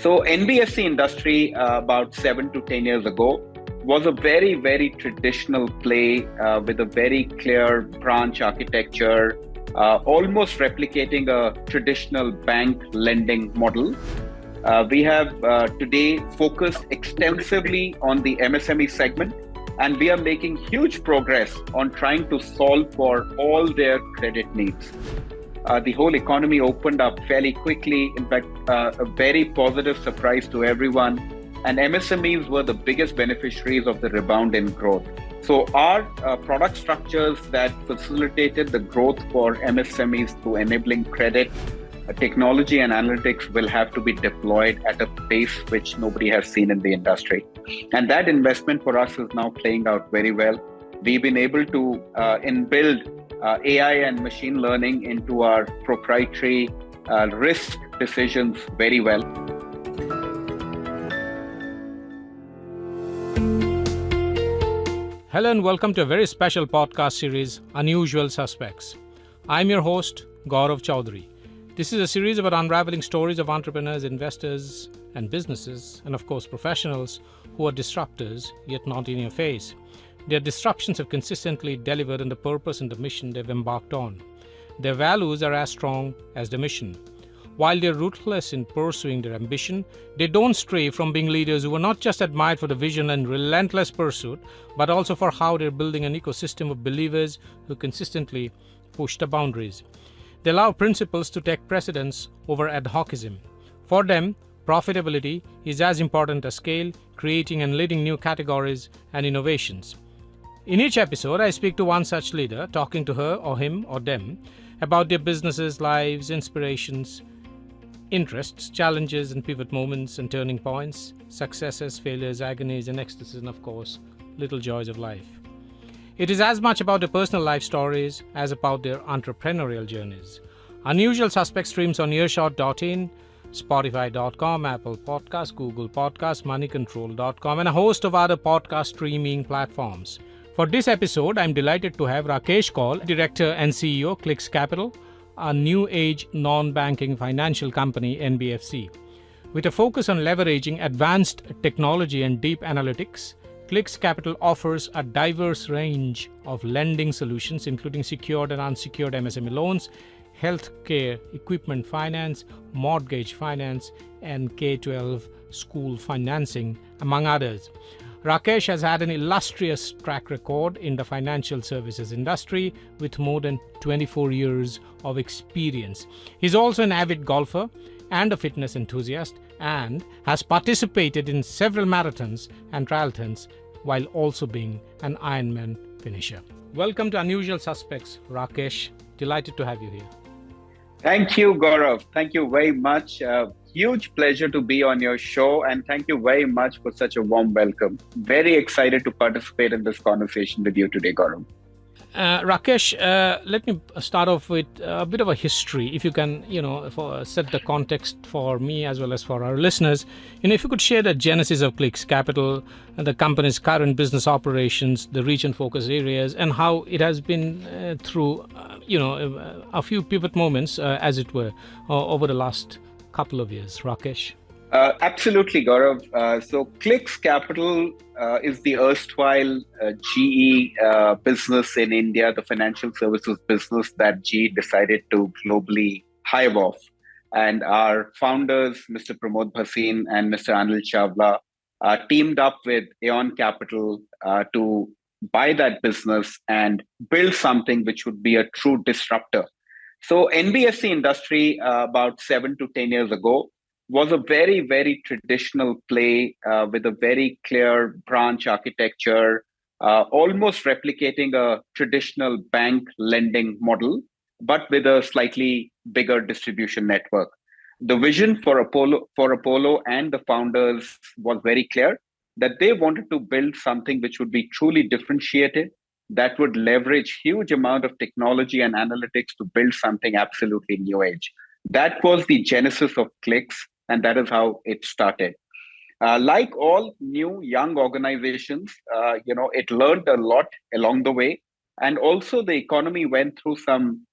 So NBFC industry about 7 to 10 years ago was a very, very traditional play with a very clear branch architecture, almost replicating a traditional bank lending model. We have today focused extensively on the MSME segment, and we are making huge progress on trying to solve for all their credit needs. The whole economy opened up fairly quickly. In fact, a very positive surprise to everyone. And MSMEs were the biggest beneficiaries of the rebound in growth. So our product structures that facilitated the growth for MSMEs through enabling credit, technology and analytics will have to be deployed at a pace which nobody has seen in the industry. And that investment for us is now playing out very well. We've been able to inbuild AI and machine learning into our proprietary risk decisions very well. Hello and welcome to a very special podcast series, Unusual Suspects. I'm your host, Gaurav Chaudhary. This is a series about unraveling stories of entrepreneurs, investors, and businesses, and of course professionals who are disruptors, yet not in your face. Their disruptions have consistently delivered on the purpose and the mission they've embarked on. Their values are as strong as the mission. While they're ruthless in pursuing their ambition, they don't stray from being leaders who are not just admired for the vision and relentless pursuit, but also for how they're building an ecosystem of believers who consistently push the boundaries. They allow principles to take precedence over ad hocism. For them, profitability is as important as scale, creating and leading new categories and innovations. In each episode, I speak to one such leader, talking to her or him or them about their businesses, lives, inspirations, interests, challenges and pivot moments and turning points, successes, failures, agonies and ecstasies, and of course, little joys of life. It is as much about their personal life stories as about their entrepreneurial journeys. Unusual Suspects streams on Earshot.in, Spotify.com, Apple Podcasts, Google Podcasts, Moneycontrol.com, and a host of other podcast streaming platforms. For this episode, I'm delighted to have Rakesh Kaul, Director and CEO, Clix Capital, a new age non-banking financial company, NBFC. With a focus on leveraging advanced technology and deep analytics, Clix Capital offers a diverse range of lending solutions, including secured and unsecured MSME loans, healthcare equipment finance, mortgage finance, and K-12 school financing, among others. Rakesh has had an illustrious track record in the financial services industry with more than 24 years of experience. He's also an avid golfer and a fitness enthusiast and has participated in several marathons and triathlons while also being an Ironman finisher. Welcome to Unusual Suspects, Rakesh. Delighted to have you here. Thank you, Gaurav. Thank you very much. Huge pleasure to be on your show, and thank you very much for such a warm welcome. Very excited to participate in this conversation with you today, Gaurav. Rakesh, let me start off with a bit of a history, if you can, set the context for me as well as for our listeners. If you could share the genesis of Clix Capital and the company's current business operations, the reach and focus areas, and how it has been through, a few pivot moments, as it were, over the last couple of years. Rakesh. Absolutely, Gaurav. So Clix Capital is the erstwhile GE business in India, the financial services business that GE decided to globally hive off. And our founders, Mr. Pramod Bhasin and Mr. Anil Chawla, teamed up with Aeon Capital to buy that business and build something which would be a true disruptor. So NBFC industry about 7 to 10 years ago was a very, very traditional play with a very clear branch architecture, almost replicating a traditional bank lending model, but with a slightly bigger distribution network. The vision for Apollo and the founders was very clear that they wanted to build something which would be truly differentiated, that would leverage huge amount of technology and analytics to build something absolutely new age. That was the genesis of Clix, and that is how it started. Like all new young organizations, it learned a lot along the way. And also the economy went through some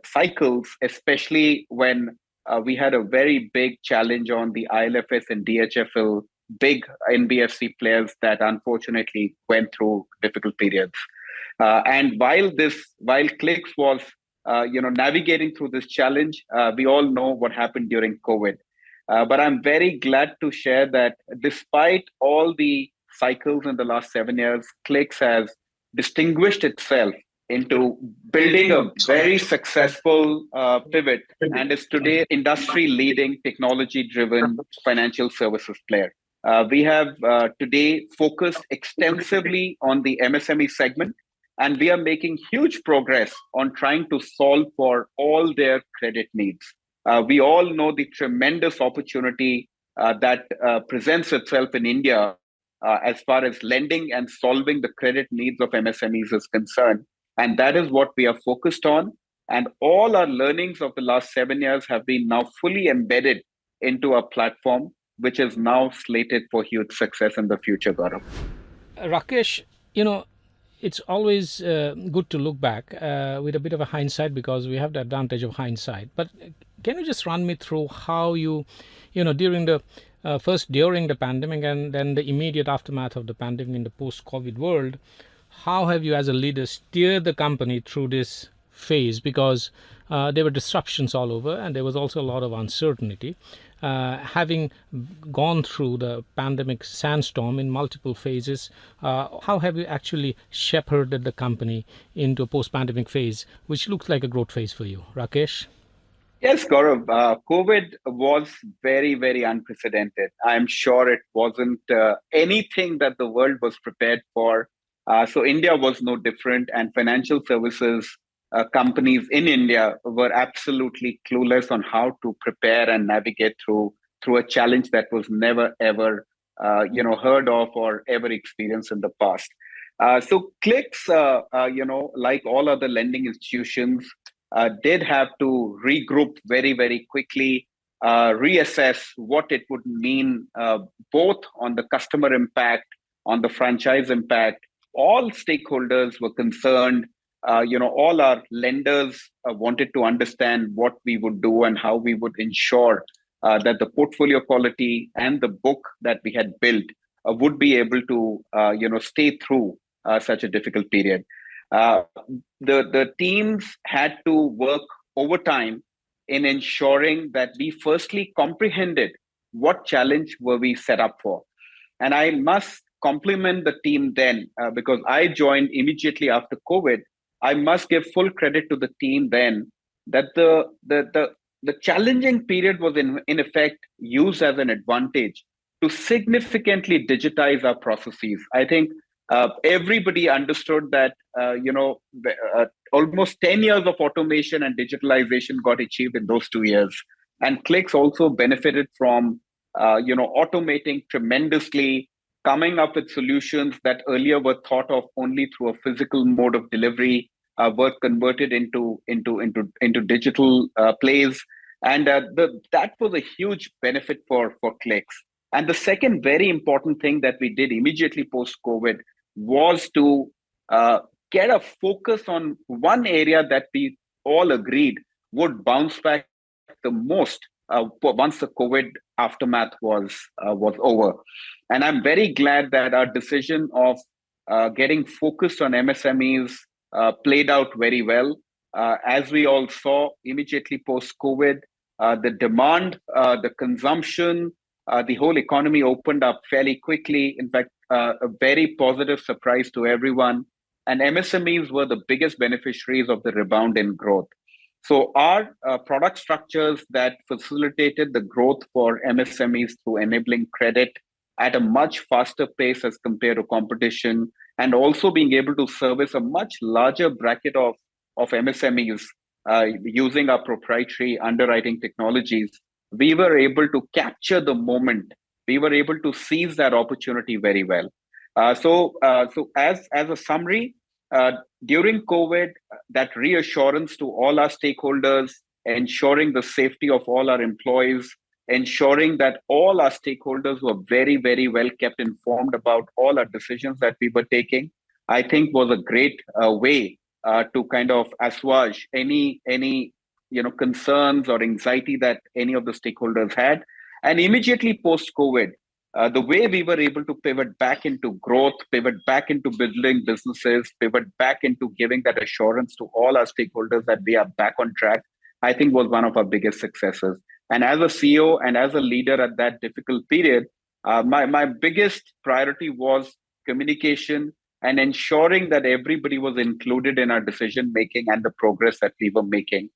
cycles, especially when we had a very big challenge on the ILFS and DHFL, big NBFC players that unfortunately went through difficult periods. And while Clix was, navigating through this challenge, we all know what happened during COVID. But I'm very glad to share that despite all the cycles in the last 7 years, Clix has distinguished itself into building a very successful pivot and is today industry leading technology driven financial services player. We have today focused extensively on the MSME segment, and we are making huge progress on trying to solve for all their credit needs. We all know the tremendous opportunity that presents itself in India as far as lending and solving the credit needs of MSMEs is concerned. And that is what we are focused on. And all our learnings of the last 7 years have been now fully embedded into our platform, which is now slated for huge success in the future, Gaurav. Rakesh, it's always good to look back with a bit of a hindsight because we have the advantage of hindsight. But can you just run me through how during the pandemic and then the immediate aftermath of the pandemic in the post-COVID world, how have you as a leader steered the company through this phase? Because there were disruptions all over and there was also a lot of uncertainty. Having gone through the pandemic sandstorm in multiple phases, how have you actually shepherded the company into a post-pandemic phase, which looks like a growth phase for you? Rakesh? Yes, Gaurav. COVID was very, very unprecedented. I'm sure it wasn't anything that the world was prepared for. So India was no different, and financial services companies in India were absolutely clueless on how to prepare and navigate through a challenge that was never ever heard of or ever experienced in the past. So Clix, like all other lending institutions, did have to regroup very, very quickly, reassess what it would mean, both on the customer impact, on the franchise impact. All stakeholders were concerned. All our lenders wanted to understand what we would do and how we would ensure that the portfolio quality and the book that we had built would be able to, stay through such a difficult period. The teams had to work overtime in ensuring that we firstly comprehended what challenge were we set up for. And I must compliment the team then because I joined immediately after COVID. I must give full credit to the team then that the challenging period was in effect used as an advantage to significantly digitize our processes. I think everybody understood that almost 10 years of automation and digitalization got achieved in those 2 years, and Clix also benefited from automating tremendously, coming up with solutions that earlier were thought of only through a physical mode of delivery, were converted into digital plays, and that was a huge benefit for Clix. And the second very important thing that we did immediately post COVID was to get a focus on one area that we all agreed would bounce back the most once the COVID aftermath was over. And I'm very glad that our decision of getting focused on MSMEs played out very well. As we all saw immediately post-COVID, the demand, the consumption, the whole economy opened up fairly quickly. In fact, a very positive surprise to everyone. And MSMEs were the biggest beneficiaries of the rebound in growth. So our product structures that facilitated the growth for MSMEs through enabling credit at a much faster pace as compared to competition, and also being able to service a much larger bracket of MSMEs using our proprietary underwriting technologies, we were able to capture the moment. We were able to seize that opportunity very well. So as a summary, during COVID, that reassurance to all our stakeholders, ensuring the safety of all our employees, ensuring that all our stakeholders were very, very well kept informed about all our decisions that we were taking, I think was a great way to kind of assuage any concerns or anxiety that any of the stakeholders had. And immediately post-COVID, the way we were able to pivot back into growth, pivot back into building businesses, pivot back into giving that assurance to all our stakeholders that we are back on track, I think was one of our biggest successes. And as a CEO and as a leader at that difficult period, my biggest priority was communication and ensuring that everybody was included in our decision making and the progress that we were making.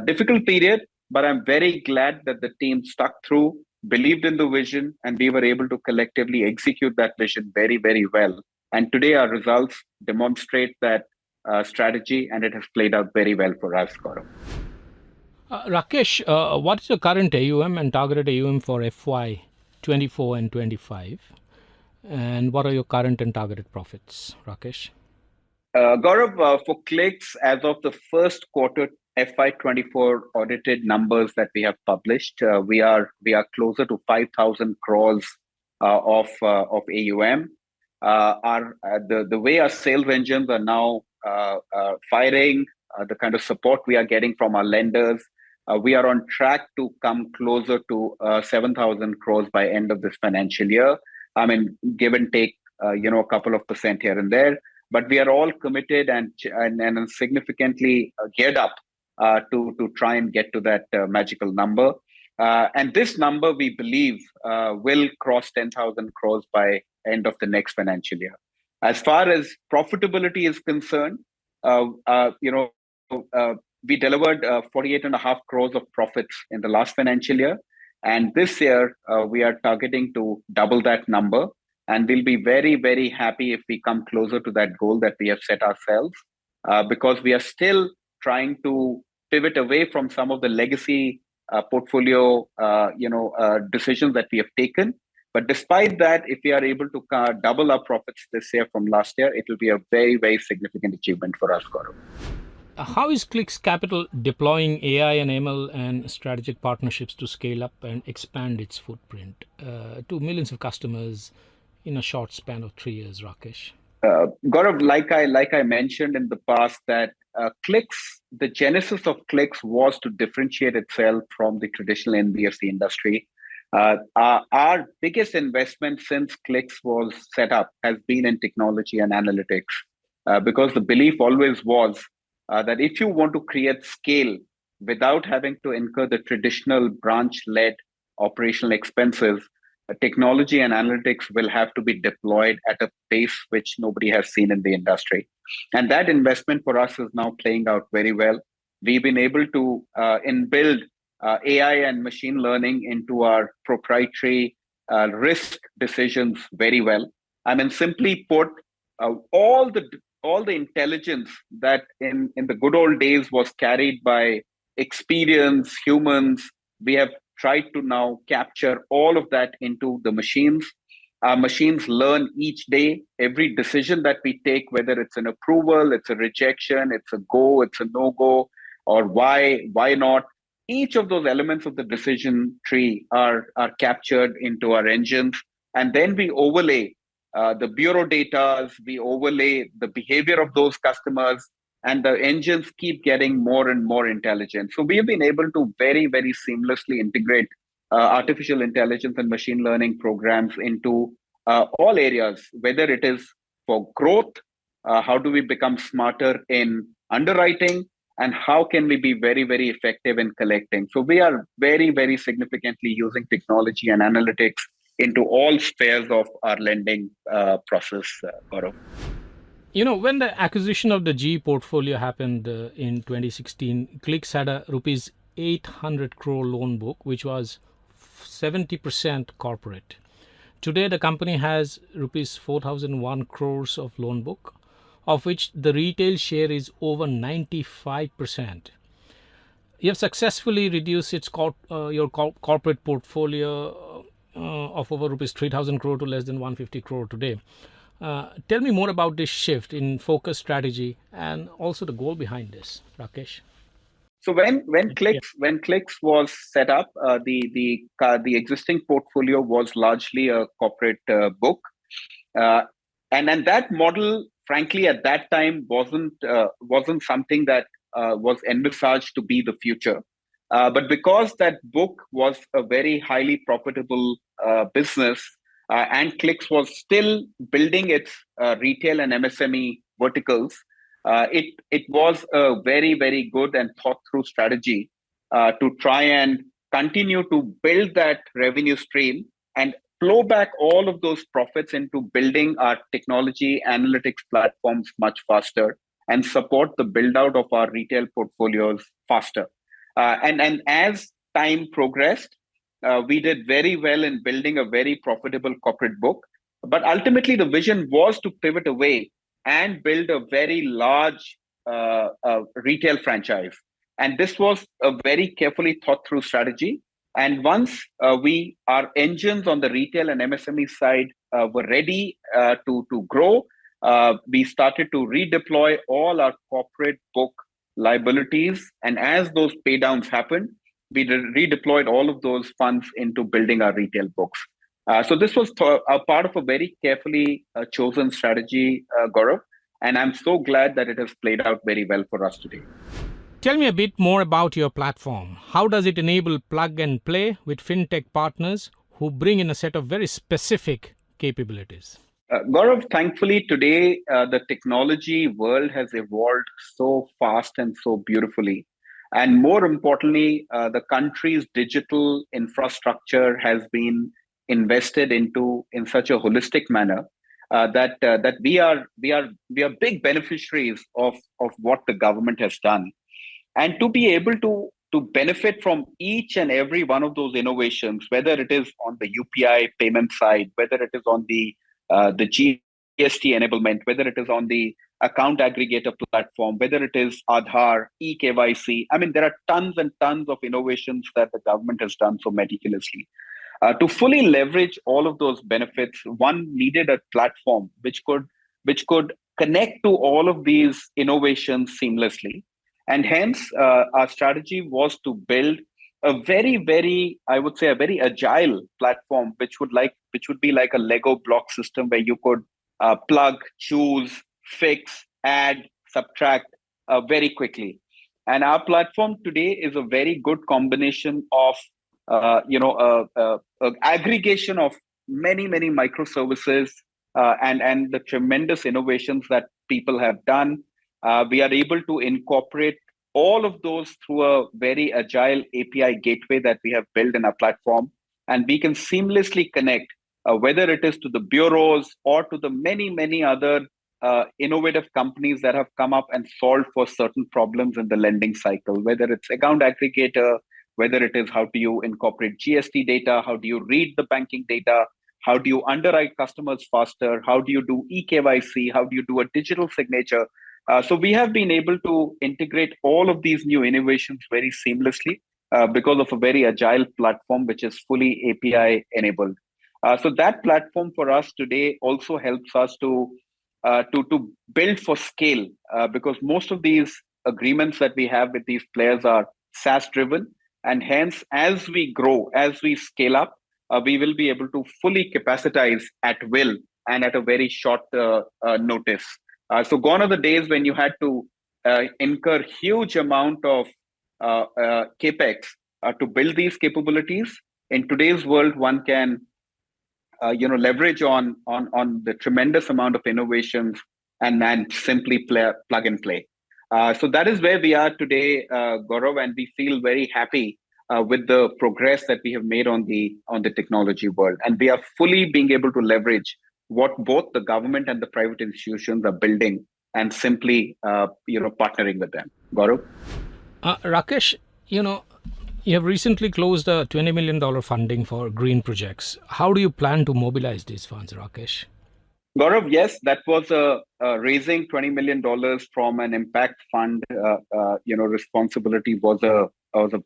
Difficult period, but I'm very glad that the team stuck through, believed in the vision, and we were able to collectively execute that vision very, very well. And today our results demonstrate that strategy, and it has played out very well for us, Gaurav. Rakesh, what is your current AUM and targeted AUM for FY 24 and 25? And what are your current and targeted profits, Rakesh? Gaurav, for Clix, as of the first quarter FY24 audited numbers that we have published, we are closer to 5,000 crores of AUM. The way our sales engines are now firing, the kind of support we are getting from our lenders, we are on track to come closer to 7,000 crores by end of this financial year. I mean, give and take, a couple of percent here and there, but we are all committed and significantly geared up to try and get to that magical number. And this number, we believe, will cross 10,000 crores by end of the next financial year. As far as profitability is concerned, we delivered 48.5 crores of profits in the last financial year. And this year, we are targeting to double that number. And we'll be very, very happy if we come closer to that goal that we have set ourselves, because we are still trying to pivot away from some of the legacy portfolio, decisions that we have taken. But despite that, if we are able to double our profits this year from last year, it will be a very, very significant achievement for us, Gaurav. How is Clix Capital deploying AI and ML and strategic partnerships to scale up and expand its footprint to millions of customers in a short span of 3 years, Rakesh? Gaurav, like I mentioned in the past, that Clix, the genesis of Clix was to differentiate itself from the traditional NBFC industry. Our biggest investment since Clix was set up has been in technology and analytics, because the belief always was that if you want to create scale without having to incur the traditional branch-led operational expenses, technology and analytics will have to be deployed at a pace which nobody has seen in the industry. And that investment for us is now playing out very well. We've been able to inbuild AI and machine learning into our proprietary risk decisions very well. I mean, simply put, all the intelligence that in the good old days was carried by experience, humans, we have tried to now capture all of that into the machines. Our machines learn each day. Every decision that we take, whether it's an approval, it's a rejection, it's a go, it's a no-go, or why not, each of those elements of the decision tree are captured into our engines. And then we overlay the bureau data, we overlay the behavior of those customers, and the engines keep getting more and more intelligent. So we have been able to very, very seamlessly integrate artificial intelligence and machine learning programs into all areas, whether it is for growth, how do we become smarter in underwriting, and how can we be very, very effective in collecting. So we are very, very significantly using technology and analytics into all spheres of our lending process, Gaurav. When the acquisition of the GE portfolio happened in 2016, Clix had a rupees 800 crore loan book, which was 70% corporate. Today, the company has rupees 4,001 crores of loan book, of which the retail share is over 95%. You have successfully reduced your corporate portfolio of over rupees 3,000 crore to less than 150 crore today. Tell me more about this shift in focus strategy and also the goal behind this, Rakesh. So when Clix was set up, the existing portfolio was largely a corporate book, and that model, frankly, at that time wasn't something that was envisaged to be the future. But because that book was a very highly profitable business, and Clix was still building its retail and MSME verticals, it was a very, very good and thought through strategy to try and continue to build that revenue stream and flow back all of those profits into building our technology analytics platforms much faster and support the build out of our retail portfolios faster. And as time progressed, we did very well in building a very profitable corporate book. But ultimately, the vision was to pivot away and build a very large retail franchise. And this was a very carefully thought through strategy. And once our engines on the retail and MSME side were ready to grow, we started to redeploy all our corporate book liabilities. And as those pay downs happened, we redeployed all of those funds into building our retail books. So this was a part of a very carefully chosen strategy, Gaurav. And I'm so glad that it has played out very well for us today. Tell me a bit more about your platform. How does it enable plug and play with fintech partners who bring in a set of very specific capabilities? Gaurav, thankfully today the technology world has evolved so fast and so beautifully. And more importantly, the country's digital infrastructure has been invested into in such a holistic manner that we are big beneficiaries of what the government has done. And to be able to benefit from each and every one of those innovations, whether it is on the UPI payment side, whether it is on the GST enablement, whether it is on the account aggregator platform, whether it is Aadhaar, eKYC. I mean, there are tons and tons of innovations that the government has done so meticulously. To fully leverage all of those benefits, one needed a platform which could connect to all of these innovations seamlessly. And hence, our strategy was to build a very, very, I would say, a very agile platform, which would be like a Lego block system where you could plug, choose, fix, add, subtract very quickly. And our platform today is a very good combination of aggregation of many microservices and the tremendous innovations that people have done. We are able to incorporate all of those through a very agile API gateway that we have built in our platform, and we can seamlessly connect whether it is to the bureaus or to the many other innovative companies that have come up and solved for certain problems in the lending cycle, whether it's account aggregator, whether it is how do you incorporate GST data, how do you read the banking data, how do you underwrite customers faster, how do you do eKYC, how do you do a digital signature. So we have been able to integrate all of these new innovations very seamlessly because of a very agile platform which is fully API enabled. So that platform for us today also helps us to build for scale because most of these agreements that we have with these players are SaaS driven. And hence, as we grow, as we scale up, we will be able to fully capacitize at will and at a very short notice. So gone are the days when you had to incur huge amount of capex to build these capabilities. In today's world, one can leverage on the tremendous amount of innovations and simply plug and play. So that is where we are today, Gaurav, and we feel very happy with the progress that we have made on the technology world, and we are fully being able to leverage what both the government and the private institutions are building, and simply partnering with them. Gaurav, Rakesh, you have recently closed a $20 million funding for green projects. How do you plan to mobilize these funds, Rakesh? Gaurav, yes, that was raising $20 million from an impact fund. Responsibility was a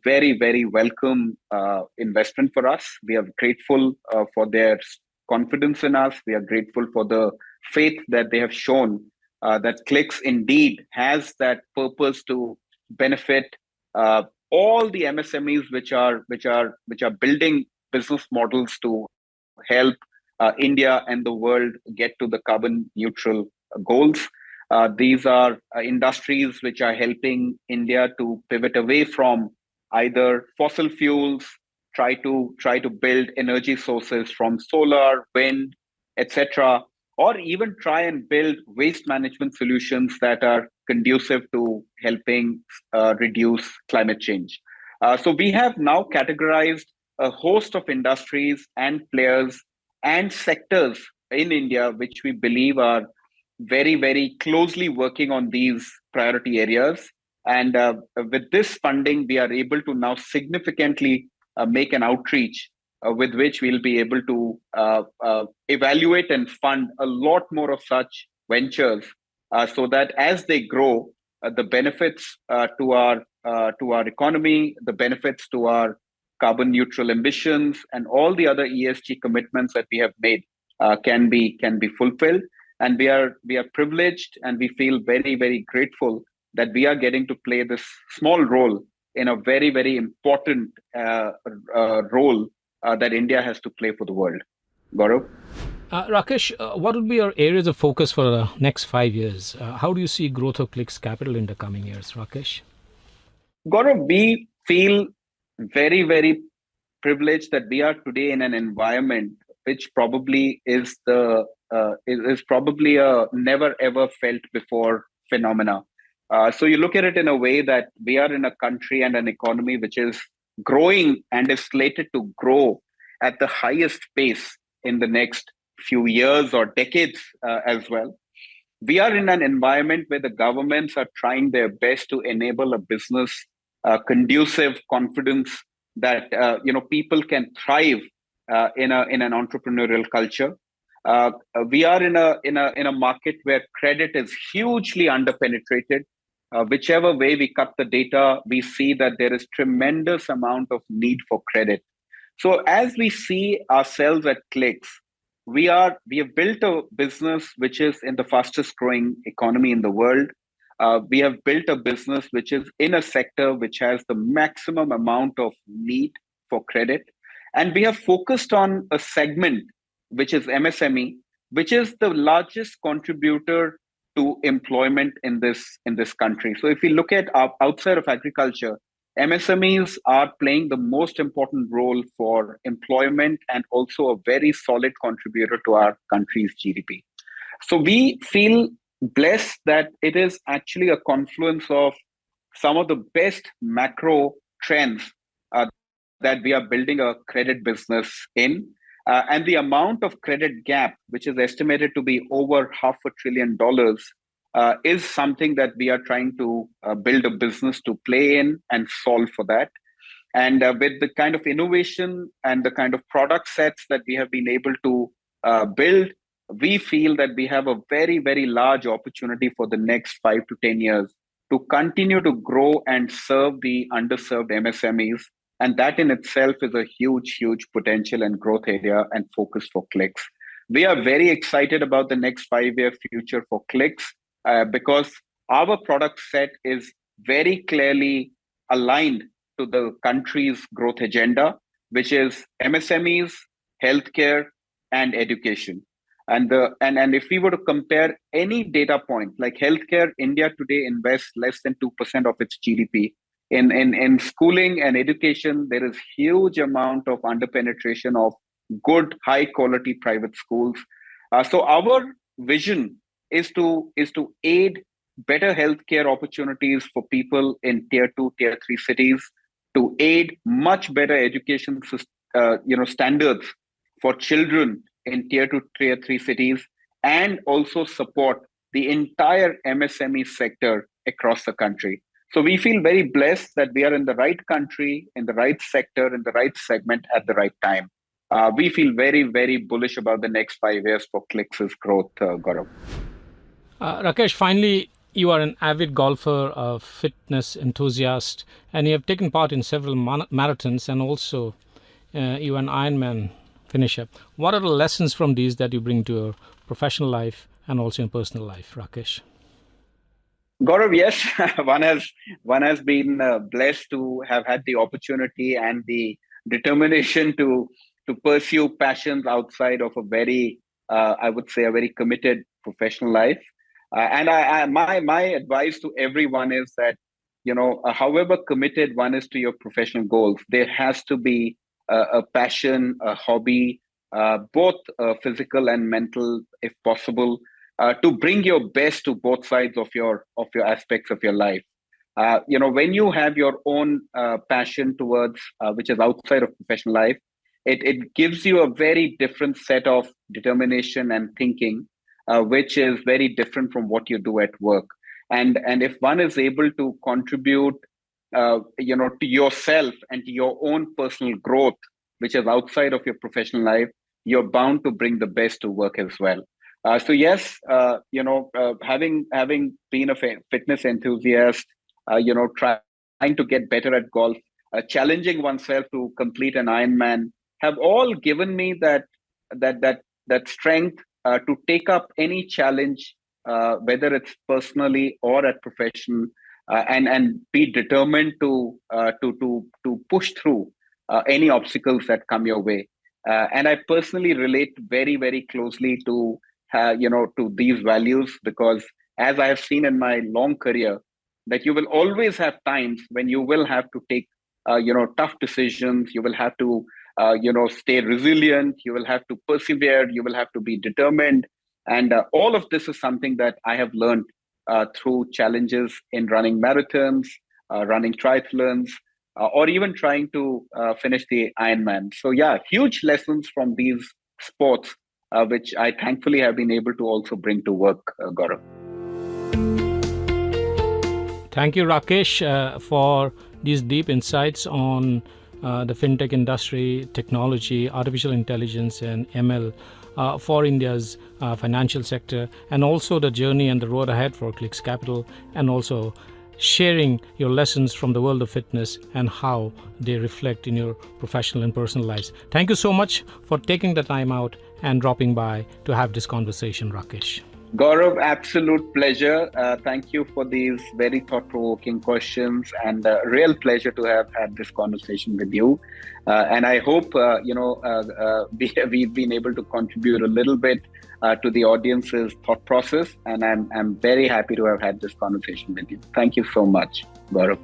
very, very welcome investment for us. We are grateful for their confidence in us. We are grateful for the faith that they have shown that Clix indeed has that purpose to benefit all the MSMEs which are building business models to help India and the world get to the carbon neutral goals. These are industries which are helping India to pivot away from either fossil fuels, try to build energy sources from solar, wind, etc., or even try and build waste management solutions that are conducive to helping reduce climate change. So we have now categorized a host of industries and players and sectors in India, which we believe are very, very closely working on these priority areas. And with this funding, we are able to now significantly make an outreach with which we'll be able to evaluate and fund a lot more of such ventures, so that as they grow, the benefits to our economy, the benefits to our carbon neutral ambitions, and all the other ESG commitments that we have made can be fulfilled. And we are privileged, and we feel very, very grateful that we are getting to play this small role in a very, very important role that India has to play for the world. Gaurav? Rakesh, what would be your areas of focus for the next 5 years? How do you see growth of Clix Capital in the coming years, Rakesh? Gaurav, we feel very, very privileged that we are today in an environment which probably is probably a never ever felt before phenomena. So you look at it in a way that we are in a country and an economy which is growing and is slated to grow at the highest pace in the next few years or decades as well. We are in an environment where the governments are trying their best to enable a business conducive confidence that people can thrive in an entrepreneurial culture. We are in a market where credit is hugely underpenetrated. Whichever way we cut the data, we see that there is tremendous amount of need for credit. So as we see ourselves at Clix, we have built a business which is in the fastest growing economy in the world. We have built a business which is in a sector which has the maximum amount of need for credit. And we have focused on a segment which is MSME, which is the largest contributor to employment in this country. So if we look at outside of agriculture, MSMEs are playing the most important role for employment and also a very solid contributor to our country's GDP. So we feel blessed that it is actually a confluence of some of the best macro trends that we are building a credit business in. And the amount of credit gap, which is estimated to be over $500 billion, is something that we are trying to build a business to play in and solve for that. And with the kind of innovation and the kind of product sets that we have been able to build, we feel that we have a very, very large opportunity for the next 5 to 10 years to continue to grow and serve the underserved MSMEs. And that in itself is a huge, huge potential and growth area and focus for Clix. We are very excited about the next 5-year future for Clix because our product set is very clearly aligned to the country's growth agenda, which is MSMEs, healthcare, and education. And if we were to compare any data point, like healthcare, India today invests less than 2% of its GDP. In schooling and education, there is huge amount of underpenetration of good, high quality private schools. So our vision is to aid better healthcare opportunities for people in tier 2, tier 3 cities, to aid much better education standards for children in tier 2, tier 3 cities, and also support the entire MSME sector across the country. So we feel very blessed that we are in the right country, in the right sector, in the right segment at the right time. We feel very, very bullish about the next 5 years for Clix's growth, Gaurav. Rakesh, finally, you are an avid golfer, a fitness enthusiast, and you have taken part in several marathons, and also you are an Ironman finisher. What are the lessons from these that you bring to your professional life and also in personal life, Rakesh? Gaurav, yes, one has been blessed to have had the opportunity and the determination to pursue passions outside of a very, I would say, a very committed professional life. And my advice to everyone is that, however committed one is to your professional goals, there has to be a passion, a hobby, both physical and mental, if possible, to bring your best to both sides of your aspects of your life. When you have your own passion towards which is outside of professional life, it gives you a very different set of determination and thinking, which is very different from what you do at work. And if one is able to contribute, to yourself and to your own personal growth, which is outside of your professional life, you're bound to bring the best to work as well. So yes, having been a fitness enthusiast, trying to get better at golf, challenging oneself to complete an Ironman, have all given me that strength to take up any challenge, whether it's personally or at profession, and be determined to push through any obstacles that come your way. And I personally relate very, very closely to to these values, because as I have seen in my long career, that you will always have times when you will have to take tough decisions. You will have to stay resilient. You will have to persevere. You will have to be determined. And all of this is something that I have learned through challenges in running marathons, running triathlons, or even trying to finish the Ironman. So yeah, huge lessons from these sports, which I thankfully have been able to also bring to work, Gaurav. Thank you, Rakesh, for these deep insights on the fintech industry, technology, artificial intelligence, and ML for India's financial sector, and also the journey and the road ahead for Clix Capital, and also sharing your lessons from the world of fitness and how they reflect in your professional and personal lives. Thank you so much for taking the time out and dropping by to have this conversation, Rakesh. Gaurav, absolute pleasure. Thank you for these very thought-provoking questions, and a real pleasure to have had this conversation with you. And I hope we've been able to contribute a little bit to the audience's thought process. And I'm very happy to have had this conversation with you. Thank you so much, Gaurav.